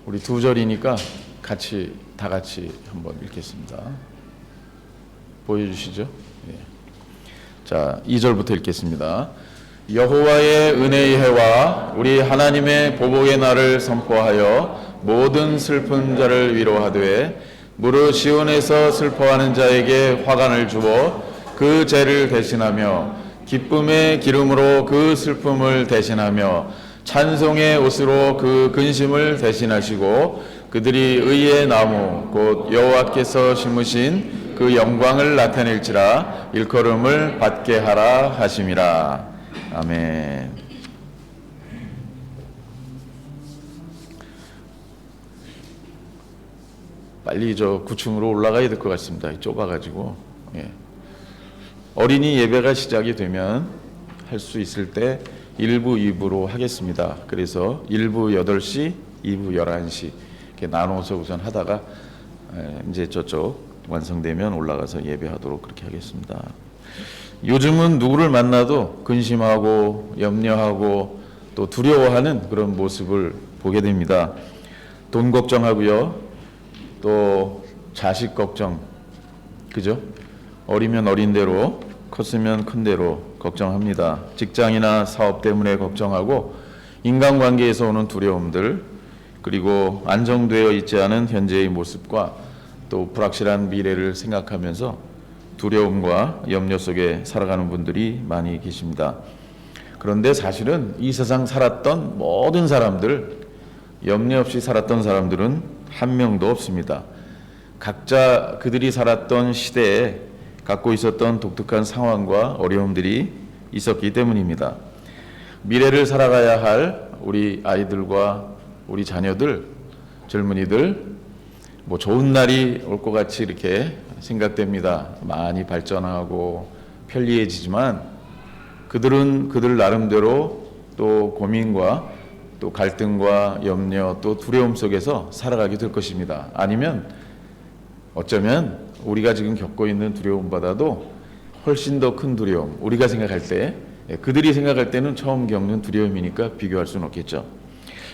우리 두 절이니까 다 같이 한번 읽겠습니다. 보여주시죠. 예. 자, 2절부터 읽겠습니다. 여호와의 은혜의 해와 우리 하나님의 보복의 날을 선포하여 모든 슬픈 자를 위로하되 무릇 시온에서 슬퍼하는 자에게 화관을 주어 그 죄를 대신하며 기쁨의 기름으로 그 슬픔을 대신하며 찬송의 옷으로 그 근심을 대신하시고 그들이 의의 나무 곧 여호와께서 심으신 그 영광을 나타낼지라 일컬음을 받게 하라 하심이라. 아멘. 빨리 저 9층으로 올라가야 될 것 같습니다. 좁아가지고. 예. 어린이 예배가 시작이 되면 할 수 있을 때 1부, 2부로 하겠습니다. 그래서 1부 8시, 2부 11시 이렇게 나눠서 우선 하다가 이제 저쪽 완성되면 올라가서 예배하도록 그렇게 하겠습니다. 요즘은 누구를 만나도 근심하고 염려하고 또 두려워하는 그런 모습을 보게 됩니다. 돈 걱정하고요. 또 자식 걱정, 그죠? 어리면 어린 대로, 컸으면 큰 대로 걱정합니다. 직장이나 사업 때문에 걱정하고 인간관계에서 오는 두려움들, 그리고 안정되어 있지 않은 현재의 모습과 또 불확실한 미래를 생각하면서 두려움과 염려 속에 살아가는 분들이 많이 계십니다. 그런데 사실은 이 세상 살았던 모든 사람들, 염려 없이 살았던 사람들은 한 명도 없습니다. 각자 그들이 살았던 시대에 갖고 있었던 독특한 상황과 어려움들이 있었기 때문입니다. 미래를 살아가야 할 우리 아이들과 우리 자녀들, 젊은이들, 뭐 좋은 날이 올 것 같이 이렇게 생각됩니다. 많이 발전하고 편리해지지만 그들은 그들 나름대로 또 고민과 또 갈등과 염려 또 두려움 속에서 살아가게 될 것입니다. 아니면 어쩌면 우리가 지금 겪고 있는 두려움보다도 훨씬 더 큰 두려움, 우리가 생각할 때, 그들이 생각할 때는 처음 겪는 두려움이니까 비교할 수는 없겠죠.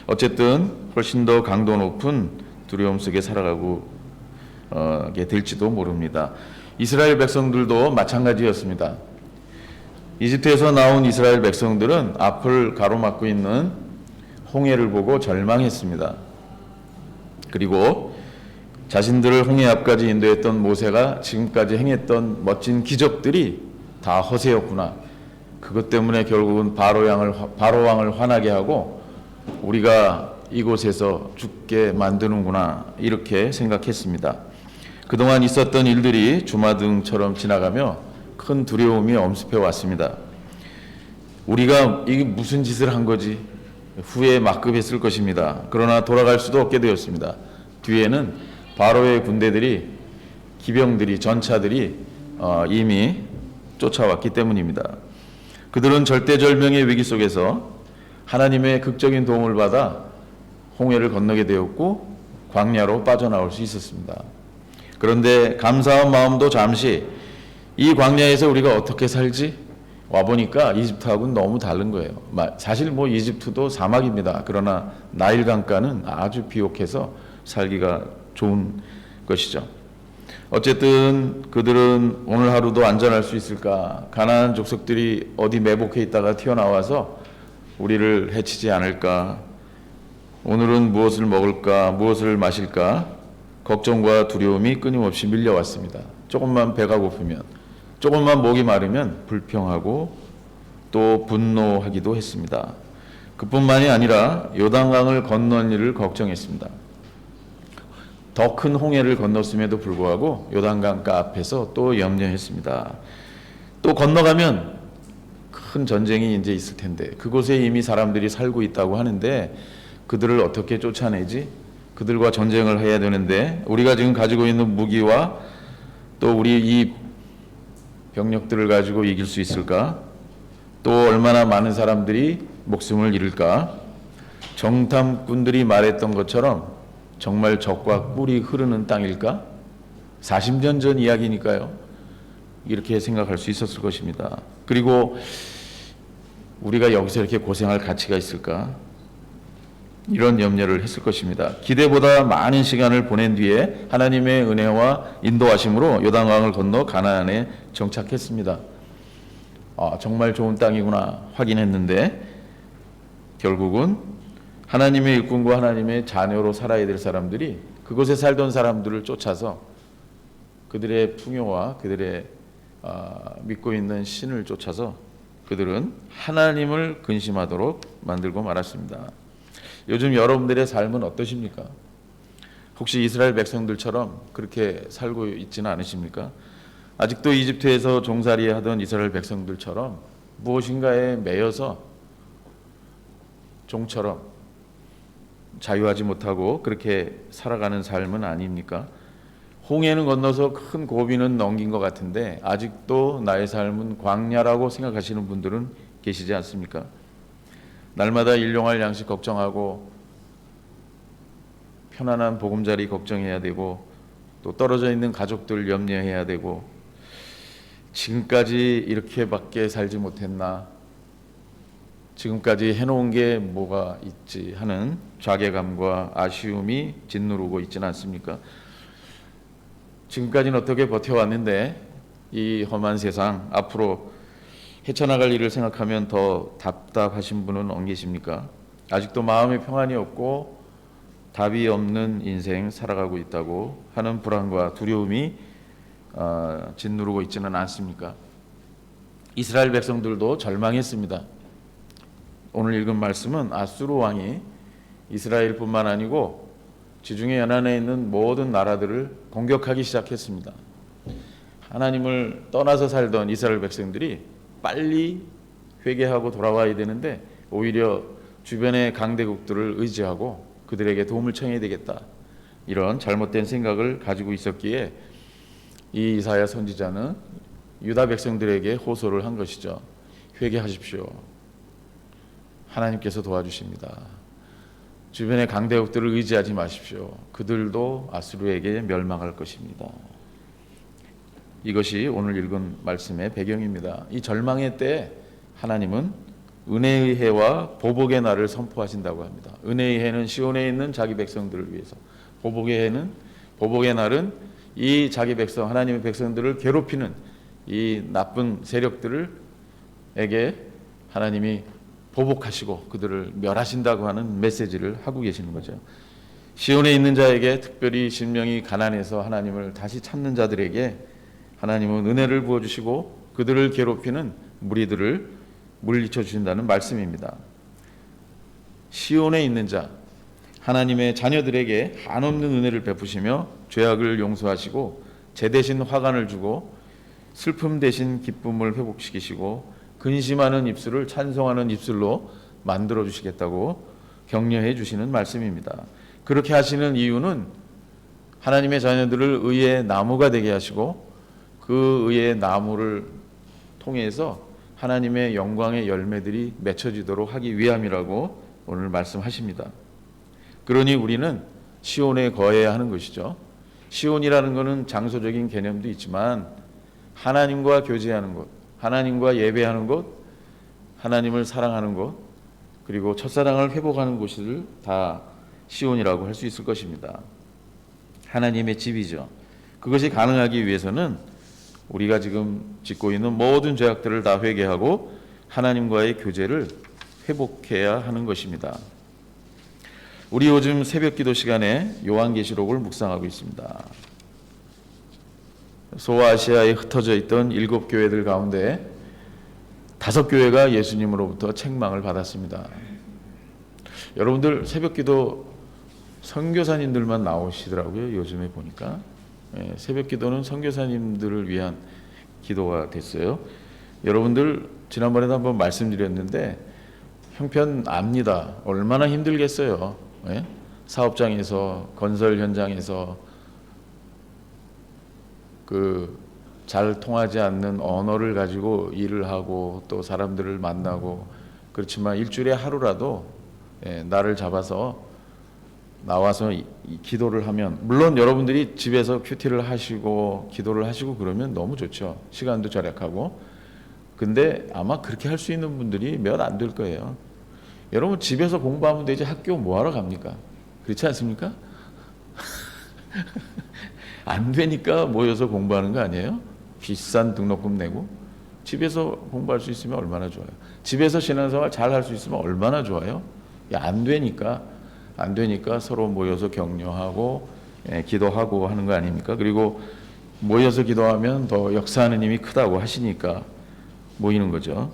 어쨌든 훨씬 더 강도 높은 두려움 속에 살아가고 될지도 모릅니다. 이스라엘 백성들도 마찬가지였습니다. 이집트에서 나온 이스라엘 백성들은 앞을 가로막고 있는 홍해를 보고 절망했습니다. 그리고 자신들을 홍해 앞까지 인도했던 모세가 지금까지 행했던 멋진 기적들이 다 허세였구나. 그것 때문에 결국은 바로 왕을 화나게 하고 우리가 이곳에서 죽게 만드는구나, 이렇게 생각했습니다. 그동안 있었던 일들이 주마등처럼 지나가며 큰 두려움이 엄습해 왔습니다. 우리가 이게 무슨 짓을 한 거지? 후에 막급했을 것입니다. 그러나 돌아갈 수도 없게 되었습니다. 뒤에는 바로의 군대들이, 기병들이, 전차들이 이미 쫓아왔기 때문입니다. 그들은 절대절명의 위기 속에서 하나님의 극적인 도움을 받아 홍해를 건너게 되었고 광야로 빠져나올 수 있었습니다. 그런데 감사한 마음도 잠시, 이 광야에서 우리가 어떻게 살지? 와보니까 이집트하고는 너무 다른 거예요. 사실 뭐 이집트도 사막입니다. 그러나 나일 강가는 아주 비옥해서 살기가 좋은 것이죠. 어쨌든 그들은 오늘 하루도 안전할 수 있을까? 가나안 족속들이 어디 매복해 있다가 튀어나와서 우리를 해치지 않을까? 오늘은 무엇을 먹을까? 무엇을 마실까? 걱정과 두려움이 끊임없이 밀려왔습니다. 조금만 배가 고프면, 조금만 목이 마르면 불평하고 또 분노하기도 했습니다. 그뿐만이 아니라 요단강을 건넌 일을 걱정했습니다. 더 큰 홍해를 건넜음에도 불구하고 요단강가 앞에서 또 염려했습니다. 또 건너가면 큰 전쟁이 이제 있을 텐데 그곳에 이미 사람들이 살고 있다고 하는데 그들을 어떻게 쫓아내지? 그들과 전쟁을 해야 되는데 우리가 지금 가지고 있는 무기와 또 우리 이 병력들을 가지고 이길 수 있을까? 또 얼마나 많은 사람들이 목숨을 잃을까? 정탐꾼들이 말했던 것처럼 정말 적과 꿀이 흐르는 땅일까? 40년 전 이야기니까요. 이렇게 생각할 수 있었을 것입니다. 그리고 우리가 여기서 이렇게 고생할 가치가 있을까? 이런 염려를 했을 것입니다. 기대보다 많은 시간을 보낸 뒤에 하나님의 은혜와 인도하심으로 요단강을 건너 가나안에 정착했습니다. 정말 좋은 땅이구나 확인했는데 결국은 하나님의 일꾼과 하나님의 자녀로 살아야 될 사람들이 그곳에 살던 사람들을 쫓아서 그들의 풍요와 그들의 믿고 있는 신을 쫓아서 그들은 하나님을 근심하도록 만들고 말았습니다. 요즘 여러분들의 삶은 어떠십니까? 혹시 이스라엘 백성들처럼 그렇게 살고 있지는 않으십니까? 아직도 이집트에서 종살이 하던 이스라엘 백성들처럼 무엇인가에 매여서 종처럼 자유하지 못하고 그렇게 살아가는 삶은 아닙니까? 홍해는 건너서 큰 고비는 넘긴 것 같은데 아직도 나의 삶은 광야라고 생각하시는 분들은 계시지 않습니까? 날마다 일용할 양식 걱정하고 편안한 보금자리 걱정해야 되고 또 떨어져 있는 가족들 염려해야 되고 지금까지 이렇게밖에 살지 못했나, 지금까지 해놓은 게 뭐가 있지 하는 자괴감과 아쉬움이 짓누르고 있지는 않습니까? 지금까지는 어떻게 버텨왔는데 이 험한 세상 앞으로 헤쳐나갈 일을 생각하면 더 답답하신 분은 안 계십니까? 아직도 마음에 평안이 없고 답이 없는 인생 살아가고 있다고 하는 불안과 두려움이 짓누르고 있지는 않습니까? 이스라엘 백성들도 절망했습니다. 오늘 읽은 말씀은 아수르 왕이 이스라엘뿐만 아니고 지중해 연안에 있는 모든 나라들을 공격하기 시작했습니다. 하나님을 떠나서 살던 이스라엘 백성들이 빨리 회개하고 돌아와야 되는데 오히려 주변의 강대국들을 의지하고 그들에게 도움을 청해야 되겠다, 이런 잘못된 생각을 가지고 있었기에 이 이사야 선지자는 유다 백성들에게 호소를 한 것이죠. 회개하십시오. 하나님께서 도와주십니다. 주변의 강대국들을 의지하지 마십시오. 그들도 아수르에게 멸망할 것입니다. 이것이 오늘 읽은 말씀의 배경입니다. 이 절망의 때 하나님은 은혜의 해와 보복의 날을 선포하신다고 합니다. 은혜의 해는 시온에 있는 자기 백성들을 위해서, 보복의 날은 이 자기 백성, 하나님의 백성들을 괴롭히는 이 나쁜 세력들에게 하나님이 보복하시고 그들을 멸하신다고 하는 메시지를 하고 계시는 거죠. 시온에 있는 자에게, 특별히 심령이 가난해서 하나님을 다시 찾는 자들에게 하나님은 은혜를 부어주시고 그들을 괴롭히는 무리들을 물리쳐 주신다는 말씀입니다. 시온에 있는 자, 하나님의 자녀들에게 한없는 은혜를 베푸시며 죄악을 용서하시고 제 대신 화관을 주고 슬픔 대신 기쁨을 회복시키시고 근심하는 입술을 찬송하는 입술로 만들어 주시겠다고 격려해 주시는 말씀입니다. 그렇게 하시는 이유는 하나님의 자녀들을 의의 나무가 되게 하시고 그 의의 나무를 통해서 하나님의 영광의 열매들이 맺혀지도록 하기 위함이라고 오늘 말씀하십니다. 그러니 우리는 시온에 거해야 하는 것이죠. 시온이라는 것은 장소적인 개념도 있지만 하나님과 교제하는 곳, 하나님과 예배하는 곳, 하나님을 사랑하는 곳, 그리고 첫사랑을 회복하는 곳을 다 시온이라고 할 수 있을 것입니다. 하나님의 집이죠. 그것이 가능하기 위해서는 우리가 지금 짓고 있는 모든 죄악들을 다 회개하고 하나님과의 교제를 회복해야 하는 것입니다. 우리 요즘 새벽기도 시간에 요한계시록을 묵상하고 있습니다. 소아시아에 흩어져 있던 7교회들 가운데 5교회가 예수님으로부터 책망을 받았습니다. 여러분들 새벽기도 선교사님들만 나오시더라고요. 요즘에 보니까 새벽기도는 선교사님들을 위한 기도가 됐어요. 여러분들 지난번에도 한번 말씀드렸는데 형편 압니다. 얼마나 힘들겠어요. 사업장에서, 건설 현장에서 잘 통하지 않는 언어를 가지고 일을 하고 또 사람들을 만나고, 그렇지만 일주일에 하루라도 나를 잡아서 나와서 기도를 하면, 물론 여러분들이 집에서 큐티를 하시고 기도를 하시고 그러면 너무 좋죠. 시간도 절약하고. 근데 아마 그렇게 할 수 있는 분들이 몇 안 될 거예요. 여러분 집에서 공부하면 되지 학교 뭐하러 갑니까? 그렇지 않습니까? 안 되니까 모여서 공부하는 거 아니에요? 비싼 등록금 내고 집에서 공부할 수 있으면 얼마나 좋아요. 집에서 신앙생활 잘 할 수 있으면 얼마나 좋아요. 안 되니까 서로 모여서 격려하고 기도하고 하는 거 아닙니까? 그리고 모여서 기도하면 더 역사하는 힘이 크다고 하시니까 모이는 거죠.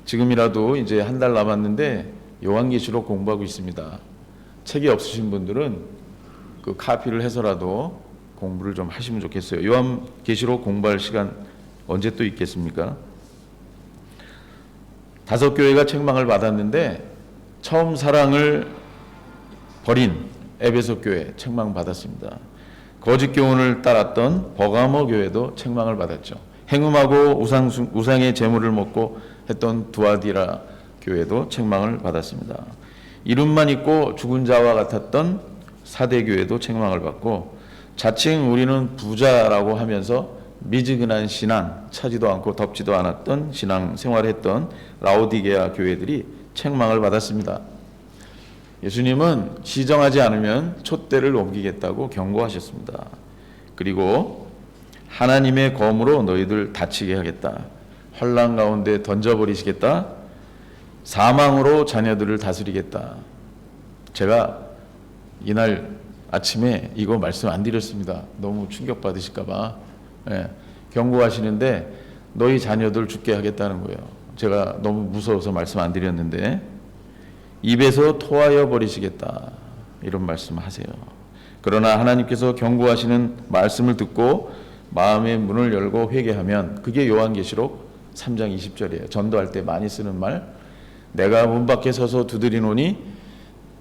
지금이라도 이제 한 달 남았는데 요한계시록 공부하고 있습니다. 책이 없으신 분들은 그 카피를 해서라도 공부를 좀 하시면 좋겠어요. 요한계시록 공부할 시간 언제 또 있겠습니까? 5교회가 책망을 받았는데 처음 사랑을 버린 에베소 교회 책망 받았습니다. 거짓 교훈을 따랐던 버가모 교회도 책망을 받았죠. 행음하고 우상의 제물을 먹고 했던 두아디라 교회도 책망을 받았습니다. 이름만 있고 죽은 자와 같았던 사대 교회도 책망을 받고 자칭 우리는 부자라고 하면서 미지근한 신앙, 차지도 않고 덥지도 않았던 신앙 생활했던 라오디게아 교회들이 책망을 받았습니다. 예수님은 시정하지 않으면 촛대를 옮기겠다고 경고하셨습니다. 그리고 하나님의 검으로 너희들 다치게 하겠다. 환난 가운데 던져버리시겠다. 사망으로 자녀들을 다스리겠다. 제가 이날 아침에 이거 말씀 안 드렸습니다. 너무 충격받으실까 봐. 경고하시는데 너희 자녀들 죽게 하겠다는 거예요. 제가 너무 무서워서 말씀 안 드렸는데 입에서 토하여 버리시겠다. 이런 말씀하세요. 그러나 하나님께서 경고하시는 말씀을 듣고 마음의 문을 열고 회개하면 그게 요한계시록 3장 20절이에요. 전도할 때 많이 쓰는 말. 내가 문 밖에 서서 두드리노니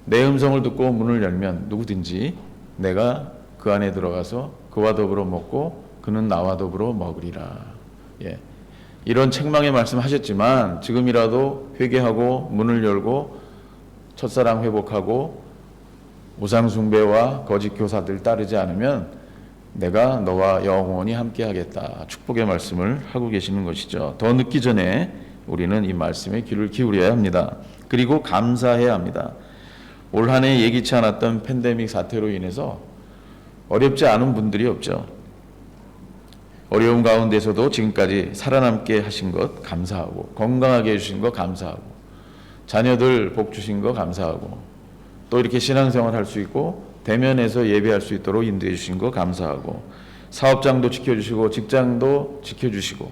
내 음성을 듣고 문을 열면 누구든지 내가 그 안에 들어가서 그와 더불어 먹고 그는 나와 더불어 먹으리라. 이런 책망의 말씀하셨지만 지금이라도 회개하고 문을 열고 첫사랑 회복하고 우상 숭배와 거짓 교사들 따르지 않으면 내가 너와 영원히 함께 하겠다. 축복의 말씀을 하고 계시는 것이죠. 더 늦기 전에 우리는 이 말씀에 귀를 기울여야 합니다. 그리고 감사해야 합니다. 올 한 해 예기치 않았던 팬데믹 사태로 인해서 어렵지 않은 분들이 없죠. 어려운 가운데서도 지금까지 살아남게 하신 것 감사하고 건강하게 해주신 것 감사하고 자녀들 복 주신 것 감사하고 또 이렇게 신앙생활 할 수 있고 대면에서 예배할 수 있도록 인도해 주신 것 감사하고 사업장도 지켜주시고 직장도 지켜주시고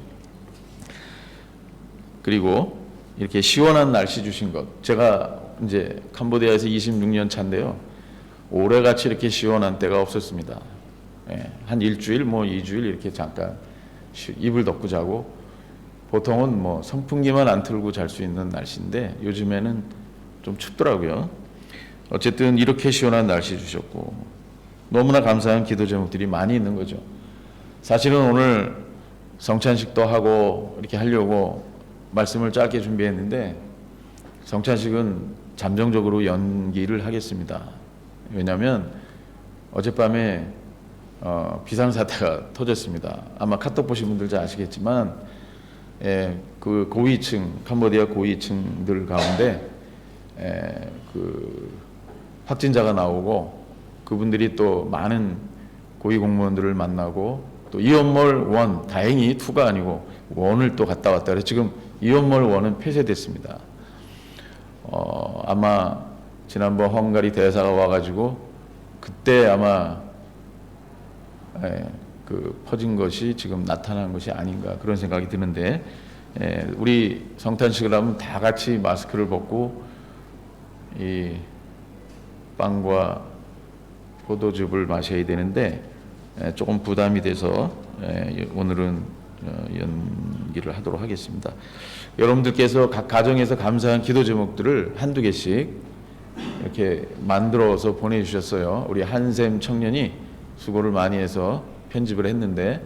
그리고 이렇게 시원한 날씨 주신 것. 제가 이제 캄보디아에서 26년 차인데요. 올해같이 이렇게 시원한 때가 없었습니다. 한 일주일, 2주일 이렇게 잠깐 이불 덮고 자고 보통은 선풍기만 안 틀고 잘 수 있는 날씨인데 요즘에는 좀 춥더라고요. 어쨌든 이렇게 시원한 날씨 주셨고 너무나 감사한 기도 제목들이 많이 있는 거죠. 사실은 오늘 성찬식도 하고 이렇게 하려고 말씀을 짧게 준비했는데 성찬식은 잠정적으로 연기를 하겠습니다. 왜냐하면 어젯밤에 비상사태가 터졌습니다. 아마 카톡 보신 분들 잘 아시겠지만 그 고위층 캄보디아 고위층들 가운데 그 확진자가 나오고 그분들이 또 많은 고위 공무원들을 만나고 또 이온몰 1 다행히 2가 아니고 1을 또 갔다 왔다 그래서 지금 이온몰 1은 폐쇄됐습니다. 아마 지난번 헝가리 대사가 와가지고 그때 아마 그 퍼진 것이 지금 나타난 것이 아닌가 그런 생각이 드는데 우리 성탄식을 하면 다 같이 마스크를 벗고 이 빵과 포도즙을 마셔야 되는데 조금 부담이 돼서 오늘은 연기를 하도록 하겠습니다. 여러분들께서 각 가정에서 감사한 기도 제목들을 한두 개씩 이렇게 만들어서 보내주셨어요. 우리 한샘 청년이 수고를 많이 해서 편집을 했는데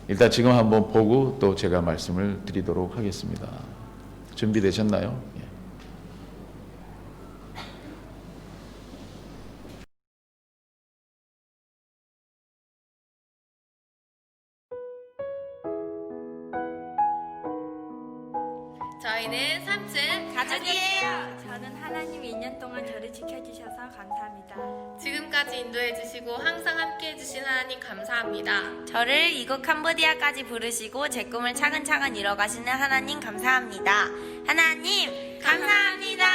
일단 지금 한번 보고 또 제가 말씀을 드리도록 하겠습니다. 준비되셨나요? 저희는 3층 가족이에요. 저는 하나님이 2년 동안 저를 지켜주셔서 감사합니다. 지금까지 인도해주시고 항상 함께해주신 하나님 감사합니다. 저를 이곳 캄보디아까지 부르시고 제 꿈을 차근차근 이뤄가시는 하나님 감사합니다. 하나님 감사합니다.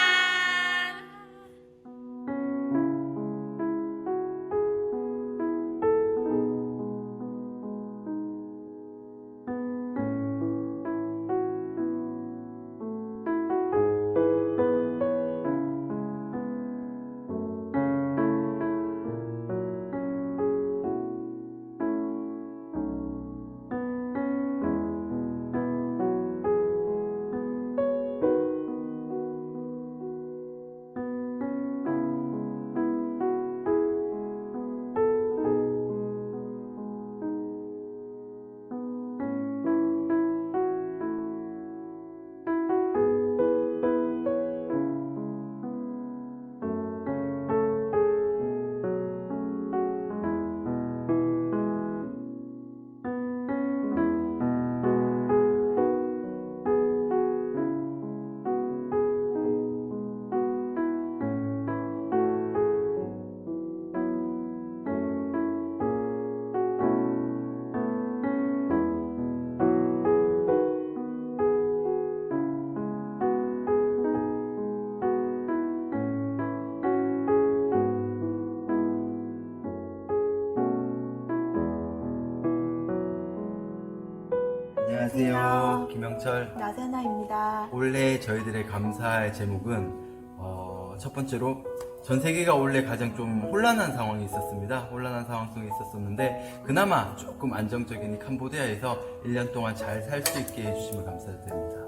안녕하세요. 김영철. 나세나입니다. 올해 저희들의 감사의 제목은 첫 번째로 전 세계가 올해 가장 좀 혼란한 상황이 있었습니다. 혼란한 상황 속에 있었었는데 그나마 조금 안정적인 이 캄보디아에서 1년 동안 잘 살 수 있게 해주시면 감사드립니다.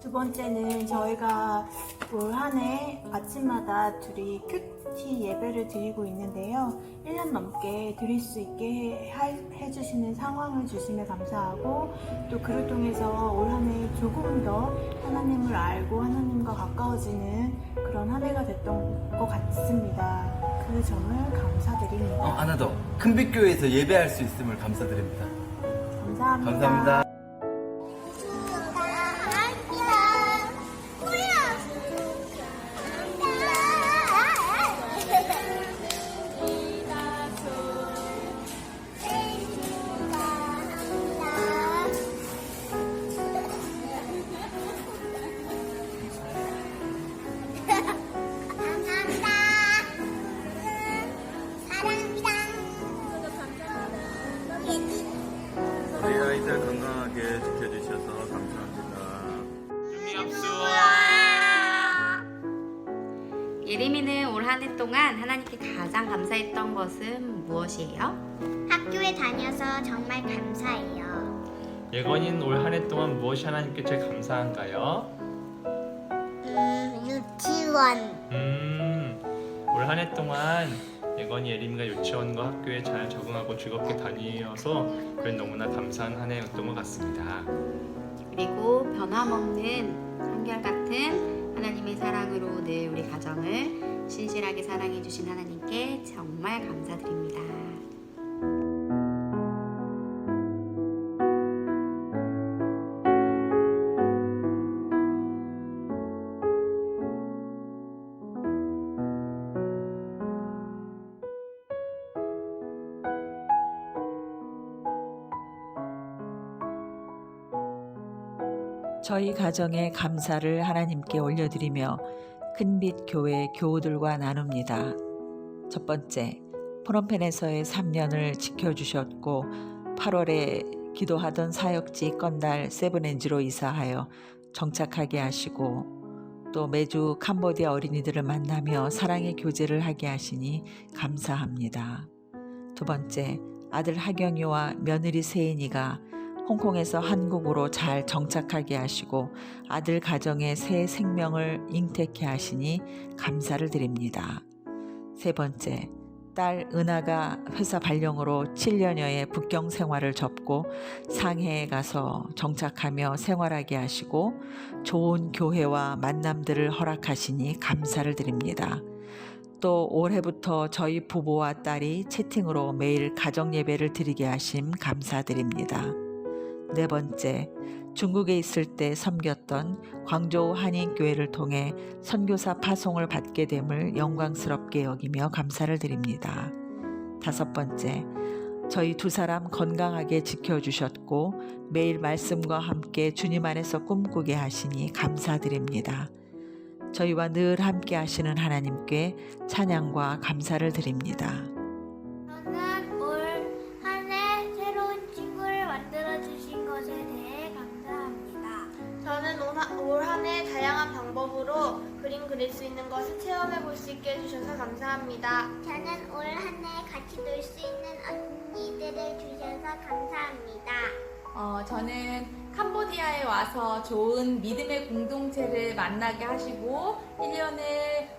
두 번째는 저희가 올 한 해 아침마다 둘이 큐티 예배를 드리고 있는데요. 1년 넘게 드릴 수 있게 해주시는 상황을 주시며 감사하고 또 그를 통해서 올 한 해 조금 더 하나님을 알고 하나님과 가까워지는 그런 한 해가 됐던 것 같습니다. 그 점을 감사드립니다. 하나 더. 큰빛교회에서 예배할 수 있음을 감사드립니다. 감사합니다. 감사합니다. 우리 아이들 건강하게 지켜주셔서 감사합니다. 예림이는 올 한 해 동안 하나님께 가장 감사했던 것은 무엇이에요? 학교에 다녀서 정말 감사해요. 예건이는 올 한 해 동안 무엇이 하나님께 제일 감사한가요? 유치원. 올 한 해 동안 예건이, 예림이가 유치원과 학교에 잘 적응하고 즐겁게 다니어서 그게 너무나 감사한 한 해였던 것 같습니다. 그리고 변함없는 한결같은 하나님의 사랑으로 늘 우리 가정을 신실하게 사랑해 주신 하나님께 정말 감사드립니다. 저희 가정의 감사를 하나님께 올려드리며 큰빛 교회 교우들과 나눕니다. 첫 번째, 프놈펜에서의 3년을 지켜주셨고 8월에 기도하던 사역지 건달 세븐엔지로 이사하여 정착하게 하시고 또 매주 캄보디아 어린이들을 만나며 사랑의 교제를 하게 하시니 감사합니다. 두 번째, 아들 하경이와 며느리 세인이가 홍콩에서 한국으로 잘 정착하게 하시고 아들 가정의 새 생명을 잉태케 하시니 감사를 드립니다. 세 번째, 딸 은하가 회사 발령으로 7년여의 북경 생활을 접고 상해에 가서 정착하며 생활하게 하시고 좋은 교회와 만남들을 허락하시니 감사를 드립니다. 또 올해부터 저희 부부와 딸이 채팅으로 매일 가정 예배를 드리게 하심 감사드립니다. 네 번째, 중국에 있을 때 섬겼던 광저우 한인교회를 통해 선교사 파송을 받게 됨을 영광스럽게 여기며 감사를 드립니다. 5번째, 저희 2사람 건강하게 지켜주셨고 매일 말씀과 함께 주님 안에서 꿈꾸게 하시니 감사드립니다. 저희와 늘 함께 하시는 하나님께 찬양과 감사를 드립니다. 저는 올 한 해 새로운 친구를 만들어 주신 것에 대해 감사합니다. 저는 올 한 해 다양한 방법으로 그림 그릴 수 있는 것을 체험해 볼 수 있게 해주셔서 감사합니다. 저는 올 한 해 같이 놀 수 있는 언니들을 주셔서 감사합니다. 저는 캄보디아에 와서 좋은 믿음의 공동체를 만나게 하시고 1년을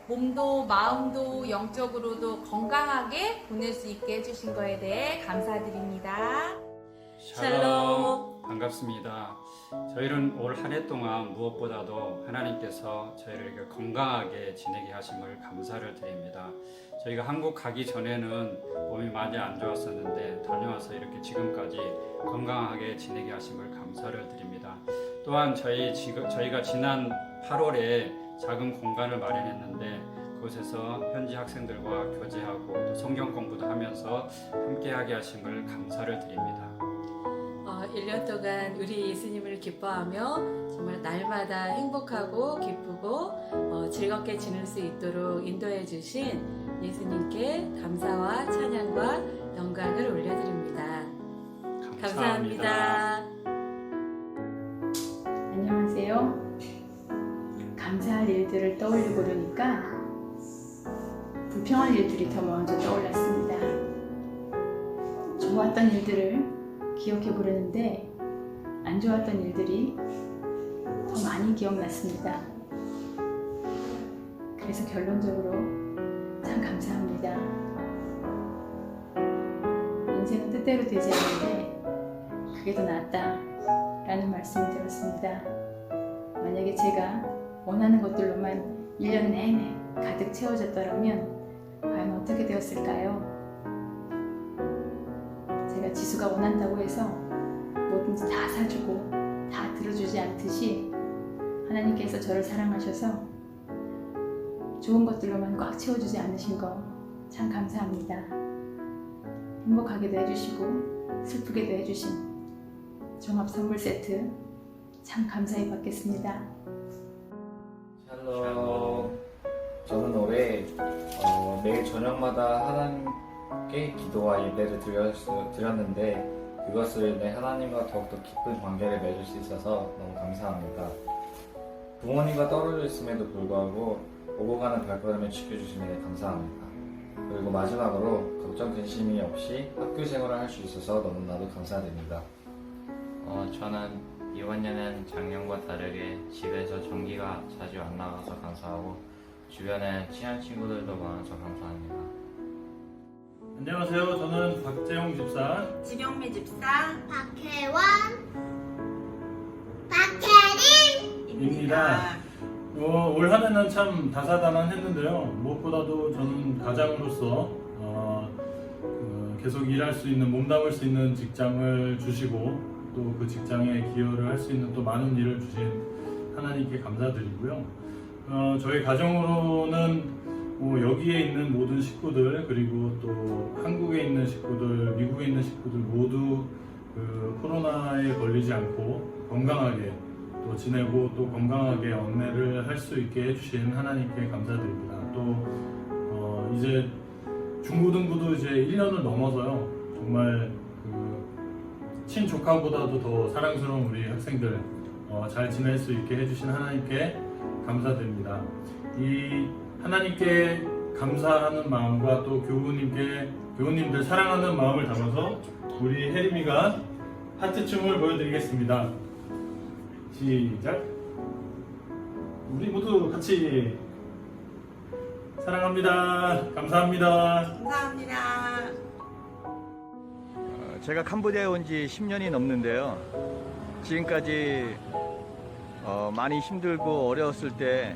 몸도 마음도 영적으로도 건강하게 보낼 수 있게 해주신 거에 대해 감사드립니다. 샬롬, 반갑습니다. 저희는 올 한 해 동안 무엇보다도 하나님께서 저희를 이렇게 건강하게 지내게 하심을 감사를 드립니다. 저희가 한국 가기 전에는 몸이 많이 안 좋았었는데 다녀와서 이렇게 지금까지 건강하게 지내게 하심을 감사를 드립니다. 또한 저희가 지난 8월에 작은 공간을 마련했는데 그곳에서 현지 학생들과 교제하고 또 성경 공부도 하면서 함께하게 하심을 감사를 드립니다. 1년 동안 우리 예수님을 기뻐하며 정말 날마다 행복하고 기쁘고 즐겁게 지낼 수 있도록 인도해 주신 예수님께 감사와 찬양과 영광을 올려드립니다. 감사합니다. 안녕하세요. 감사할 일들을 떠올리고 그러니까 불평할 일들이 더 먼저 떠올랐습니다. 좋았던 일들을 기억해 보려는데 안 좋았던 일들이 더 많이 기억났습니다. 그래서 결론적으로 참 감사합니다. 인생은 뜻대로 되지 않는데 그게 더 낫다라는 말씀을 들었습니다. 만약에 제가 원하는 것들로만 1년 내내 가득 채워졌더라면 과연 어떻게 되었을까요? 제가 지수가 원한다고 해서 뭐든지 다 사주고 다 들어주지 않듯이 하나님께서 저를 사랑하셔서 좋은 것들로만 꽉 채워주지 않으신 거 참 감사합니다. 행복하게도 해주시고 슬프게도 해주신 종합 선물 세트 참 감사히 받겠습니다. 샬롬. 저는 올해 매일 저녁마다 하나님께 기도와 예배를 드렸는데 그것을 인해 하나님과 더욱더 깊은 관계를 맺을 수 있어서 너무 감사합니다. 부모님과 떨어져 있음에도 불구하고 오고 가는 발걸음을 지켜주심에 감사합니다. 그리고 마지막으로 걱정 근심이 없이 학교 생활을 할 수 있어서 너무나도 감사드립니다. 저는 이번 년은 작년과 다르게 집에서 전기가 자주 안 나가서 감사하고 주변에 친한 친구들도 많아서 감사합니다. 안녕하세요. 저는 박재홍 집사, 지경미 집사, 박혜원, 박혜린입니다. 올 한 해는 참 다사다난했는데요. 무엇보다도 저는 가장으로서 계속 일할 수 있는, 몸담을 수 있는 직장을 주시고 또 그 직장에 기여를 할 수 있는 또 많은 일을 주신 하나님께 감사드리고요. 저희 가정으로는 여기에 있는 모든 식구들 그리고 또 한국에 있는 식구들, 미국에 있는 식구들 모두 그 코로나에 걸리지 않고 건강하게 또 지내고 또 건강하게 연애를 할 수 있게 해주신 하나님께 감사드립니다. 또 이제 중고등부도 이제 1년을 넘어서요. 정말 그 친조카보다도 더 사랑스러운 우리 학생들 잘 지낼 수 있게 해주신 하나님께 감사드립니다. 이 하나님께 감사하는 마음과 또 교우님들 사랑하는 마음을 담아서 우리 혜림이가 하트춤을 보여드리겠습니다. 시작. 우리 모두 같이 사랑합니다. 감사합니다. 감사합니다. 제가 캄보디아에 온 지 10년이 넘는데요. 지금까지 많이 힘들고 어려웠을 때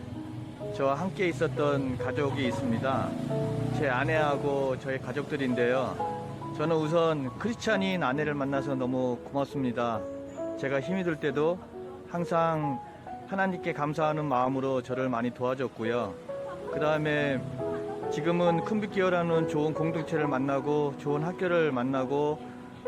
저와 함께 있었던 가족이 있습니다. 제 아내하고 저희 가족들인데요. 저는 우선 크리스찬인 아내를 만나서 너무 고맙습니다. 제가 힘이 들 때도 항상 하나님께 감사하는 마음으로 저를 많이 도와줬고요. 그 다음에 지금은 큰빛기어라는 좋은 공동체를 만나고 좋은 학교를 만나고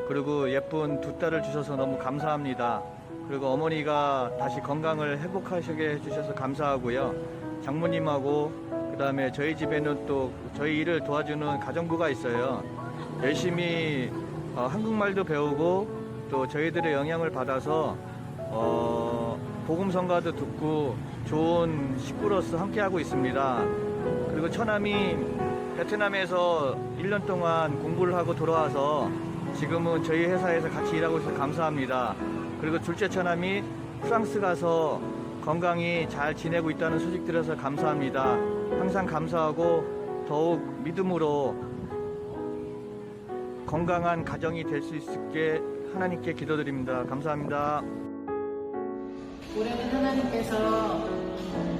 그리고 예쁜 두 딸을 주셔서 너무 감사합니다. 그리고 어머니가 다시 건강을 회복하시게 해주셔서 감사하고요. 장모님하고 그 다음에 저희 집에는 또 저희 일을 도와주는 가정부가 있어요. 열심히 한국말도 배우고 또 저희들의 영향을 받아서 복음성가도 듣고 좋은 식구로서 함께하고 있습니다. 그리고 처남이 베트남에서 1년 동안 공부를 하고 돌아와서 지금은 저희 회사에서 같이 일하고 있어서 감사합니다. 그리고 둘째 처남이 프랑스 가서 건강히 잘 지내고 있다는 소식 들어서 감사합니다. 항상 감사하고 더욱 믿음으로 건강한 가정이 될 수 있게 하나님께 기도드립니다. 감사합니다. 올해는 하나님께서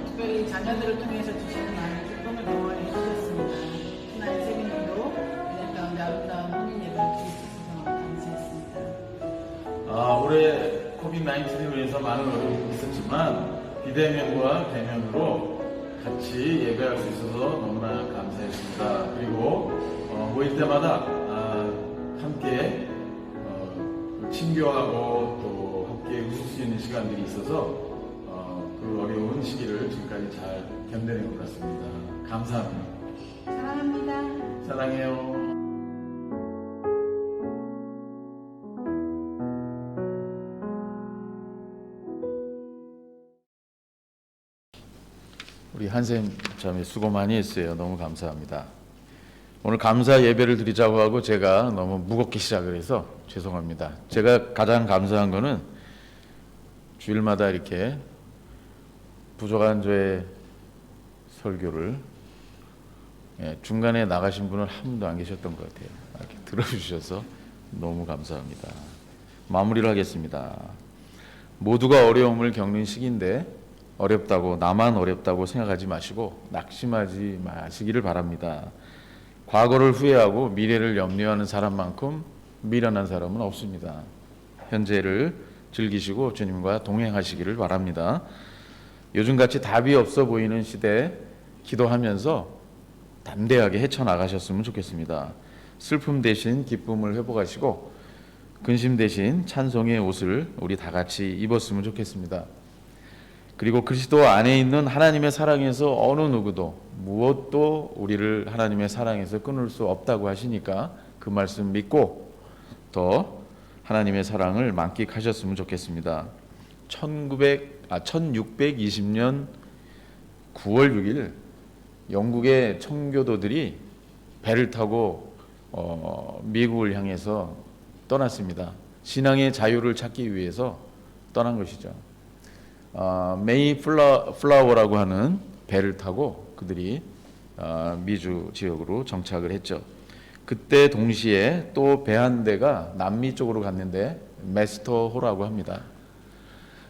특별히 자녀들을 통해서 주시는 많은 기쁨을 경험해 주셨습니다. 하나의 세계님도 1년 가운데 아름다운 혼인 예배를 드릴 수 있어서 감사했습니다. 올해 코비드-19로 인해서 많은 어려움이 있었지만 비대면과 대면으로 같이 예배할 수 있어서 너무나 감사했습니다. 그리고 모일 때마다 함께 친교하고 또 함께 웃을 수 있는 시간들이 있어서 그 어려운 시기를 지금까지 잘 견뎌낸 것 같습니다. 감사합니다. 사랑합니다. 사랑해요. 우리 한샘 자매 수고 많이 했어요. 너무 감사합니다. 오늘 감사 예배를 드리자고 하고 제가 너무 무겁게 시작을 해서 죄송합니다. 제가 가장 감사한 거는 주일마다 이렇게 부족한 저의 설교를 중간에 나가신 분은 한 분도 안 계셨던 것 같아요. 이렇게 들어주셔서 너무 감사합니다. 마무리를 하겠습니다. 모두가 어려움을 겪는 시기인데 어렵다고 나만 어렵다고 생각하지 마시고 낙심하지 마시기를 바랍니다. 과거를 후회하고 미래를 염려하는 사람만큼 미련한 사람은 없습니다. 현재를 즐기시고 주님과 동행하시기를 바랍니다. 요즘같이 답이 없어 보이는 시대에 기도하면서 담대하게 헤쳐나가셨으면 좋겠습니다. 슬픔 대신 기쁨을 회복하시고 근심 대신 찬송의 옷을 우리 다 같이 입었으면 좋겠습니다. 그리고 그리스도 안에 있는 하나님의 사랑에서 어느 누구도 무엇도 우리를 하나님의 사랑에서 끊을 수 없다고 하시니까 그 말씀 믿고 더 하나님의 사랑을 만끽하셨으면 좋겠습니다. 1620년 9월 6일 영국의 청교도들이 배를 타고 미국을 향해서 떠났습니다. 신앙의 자유를 찾기 위해서 떠난 것이죠. 메이 플라워라고 하는 배를 타고 그들이 미주 지역으로 정착을 했죠. 그때 동시에 또 배 한 대가 남미 쪽으로 갔는데 메스터호라고 합니다.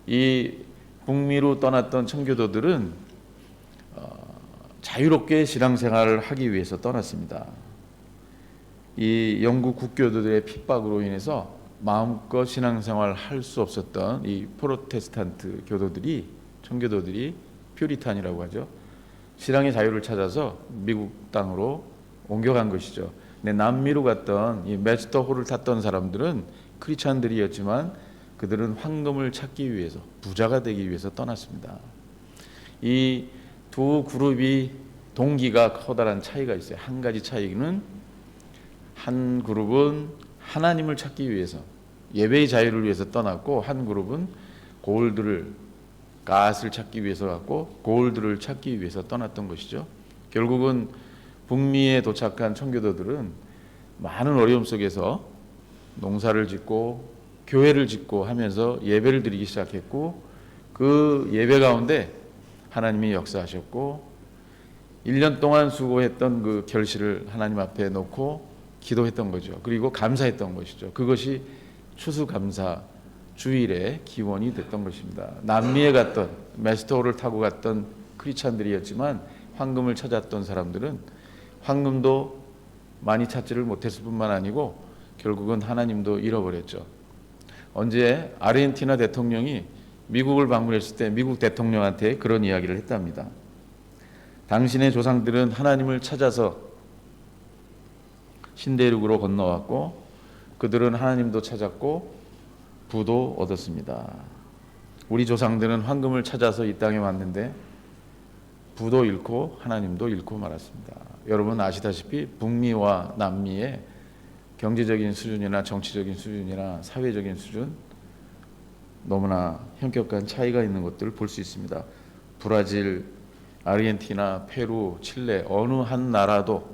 이 북미로 떠났던 청교도들은 자유롭게 신앙생활을 하기 위해서 떠났습니다. 이 영국 국교도들의 핍박으로 인해서 마음껏 신앙생활을 할 수 없었던 이 프로테스탄트 교도들이 청교도들이 퓨리탄이라고 하죠. 신앙의 자유를 찾아서 미국 땅으로 옮겨간 것이죠. 근데 남미로 갔던 이 메스터호를 탔던 사람들은 크리스찬들이었지만 그들은 황금을 찾기 위해서 부자가 되기 위해서 떠났습니다. 이 두 그룹이 동기가 커다란 차이가 있어요. 한 가지 차이는 한 그룹은 하나님을 찾기 위해서 예배의 자유를 위해서 떠났고 한 그룹은 가스를 찾기 위해서 갔고 골드를 찾기 위해서 떠났던 것이죠. 결국은 북미에 도착한 청교도들은 많은 어려움 속에서 농사를 짓고 교회를 짓고 하면서 예배를 드리기 시작했고 그 예배 가운데 하나님이 역사하셨고 1년 동안 수고했던 그 결실을 하나님 앞에 놓고 기도했던 거죠. 그리고 감사했던 것이죠. 그것이 추수감사 주일의 기원이 됐던 것입니다. 남미에 갔던 메스터호를 타고 갔던 크리스찬들이었지만 황금을 찾았던 사람들은 황금도 많이 찾지를 못했을 뿐만 아니고 결국은 하나님도 잃어버렸죠. 언제 아르헨티나 대통령이 미국을 방문했을 때 미국 대통령한테 그런 이야기를 했답니다. 당신의 조상들은 하나님을 찾아서 신대륙으로 건너왔고 그들은 하나님도 찾았고 부도 얻었습니다. 우리 조상들은 황금을 찾아서 이 땅에 왔는데 부도 잃고 하나님도 잃고 말았습니다. 여러분 아시다시피 북미와 남미의 경제적인 수준이나 정치적인 수준이나 사회적인 수준 너무나 현격한 차이가 있는 것들을 볼 수 있습니다. 브라질, 아르헨티나, 페루, 칠레 어느 한 나라도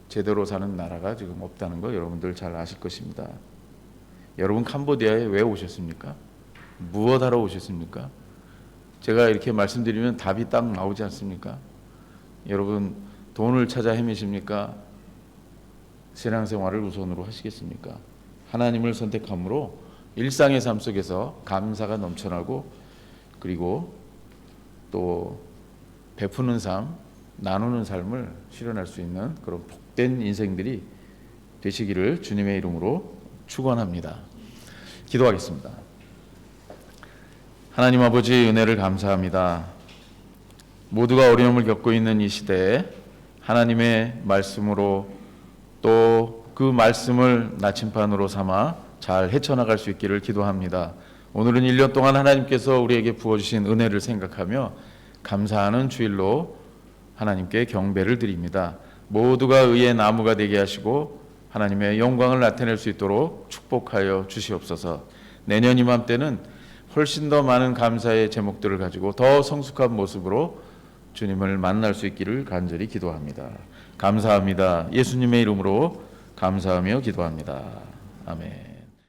제대로 사는 나라가 지금 없다는 거 여러분들 잘 아실 것입니다. 여러분 캄보디아에 왜 오셨습니까? 무엇하러 오셨습니까? 제가 이렇게 말씀드리면 답이 딱 나오지 않습니까? 여러분 돈을 찾아 헤매십니까? 신앙생활을 우선으로 하시겠습니까? 하나님을 선택함으로 일상의 삶 속에서 감사가 넘쳐나고 그리고 또 베푸는 삶, 나누는 삶을 실현할 수 있는 그런 복된 인생들이 되시기를 주님의 이름으로 축원합니다. 기도하겠습니다. 하나님 아버지 은혜를 감사합니다. 모두가 어려움을 겪고 있는 이 시대에 하나님의 말씀으로 또 그 말씀을 나침반으로 삼아 잘 헤쳐나갈 수 있기를 기도합니다. 오늘은 1년 동안 하나님께서 우리에게 부어주신 은혜를 생각하며 감사하는 주일로 하나님께 경배를 드립니다. 모두가 의의 나무가 되게 하시고 하나님의 영광을 나타낼 수 있도록 축복하여 주시옵소서. 내년 이맘때는 훨씬 더 많은 감사의 제목들을 가지고 더 성숙한 모습으로 주님을 만날 수 있기를 간절히 기도합니다. 감사합니다. 예수님의 이름으로 감사하며 기도합니다. 아멘.